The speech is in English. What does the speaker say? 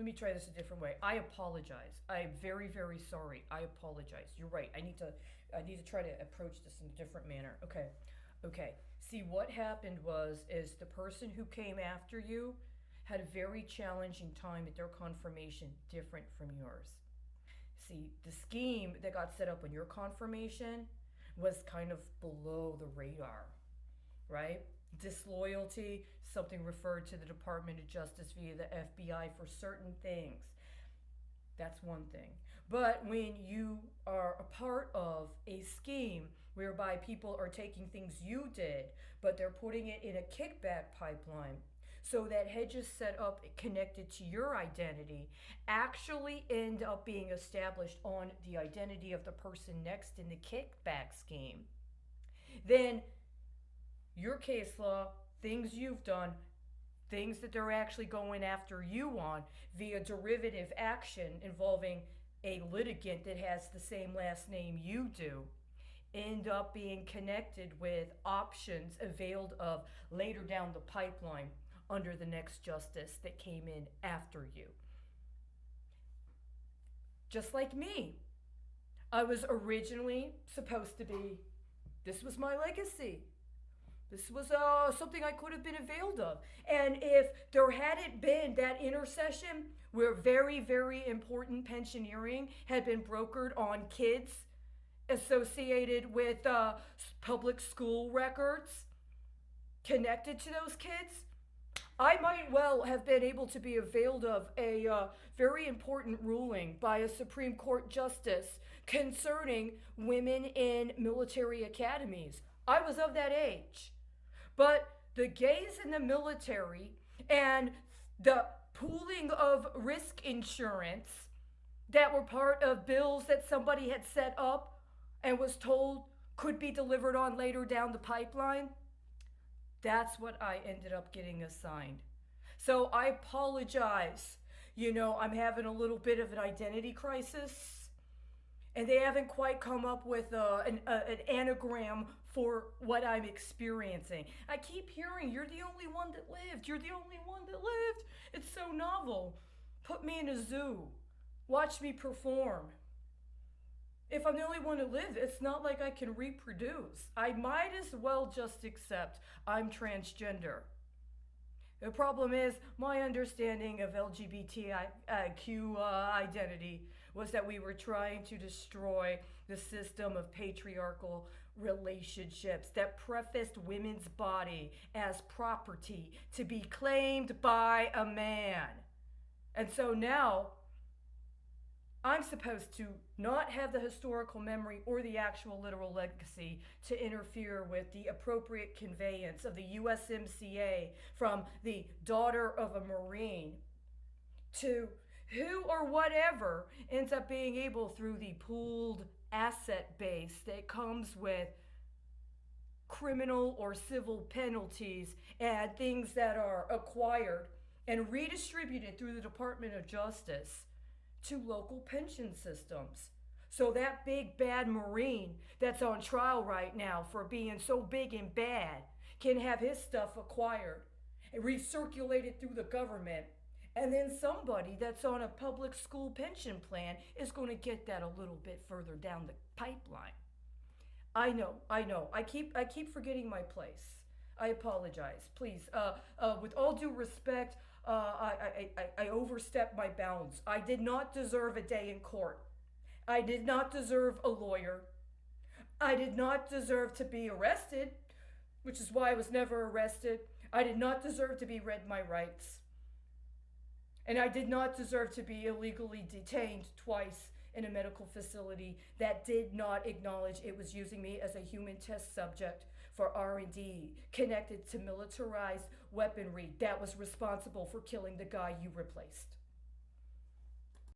let me try this a different way. I apologize. I'm very, very sorry. I apologize. You're right. I need to try to approach this in a different manner. Okay. Okay. See, what happened is the person who came after you had a very challenging time at their confirmation, different from yours. See, the scheme that got set up on your confirmation was kind of below the radar, right? Disloyalty, something referred to the Department of Justice via the FBI for certain things. That's one thing. But when you are a part of a scheme whereby people are taking things you did, but they're putting it in a kickback pipeline, so that hedges set up connected to your identity actually end up being established on the identity of the person next in the kickback scheme, then your case law, things you've done, things that they're actually going after you on via derivative action involving a litigant that has the same last name you do, end up being connected with options availed of later down the pipeline under the next justice that came in after you. Just like me, I was originally supposed to be, this was my legacy. This was something I could have been availed of. And if there hadn't been that intercession where very, very important pensioneering had been brokered on kids associated with public school records connected to those kids, I might well have been able to be availed of a very important ruling by a Supreme Court justice concerning women in military academies. I was of that age. But the gays in the military and the pooling of risk insurance that were part of bills that somebody had set up and was told could be delivered on later down the pipeline, that's what I ended up getting assigned. So I apologize. I'm having a little bit of an identity crisis, and they haven't quite come up with an anagram for what I'm experiencing. I keep hearing, you're the only one that lived. You're the only one that lived. It's so novel. Put me in a zoo. Watch me perform. If I'm the only one to live, it's not like I can reproduce. I might as well just accept I'm transgender. The problem is, my understanding of LGBTIQ identity was that we were trying to destroy the system of patriarchal relationships that prefaced women's body as property to be claimed by a man. And so now, I'm supposed to not have the historical memory or the actual literal legacy to interfere with the appropriate conveyance of the USMCA from the daughter of a Marine to who or whatever ends up being able, through the pooled asset base that comes with criminal or civil penalties and things that are acquired and redistributed through the Department of Justice to local pension systems. So that big bad Marine that's on trial right now for being so big and bad can have his stuff acquired and recirculated through the government. And then somebody that's on a public school pension plan is going to get that a little bit further down the pipeline. I know. I keep forgetting my place. I apologize. Please, with all due respect, I overstepped my bounds. I did not deserve a day in court. I did not deserve a lawyer. I did not deserve to be arrested, which is why I was never arrested. I did not deserve to be read my rights. And I did not deserve to be illegally detained twice in a medical facility that did not acknowledge it was using me as a human test subject for R&D connected to militarized weaponry that was responsible for killing the guy you replaced.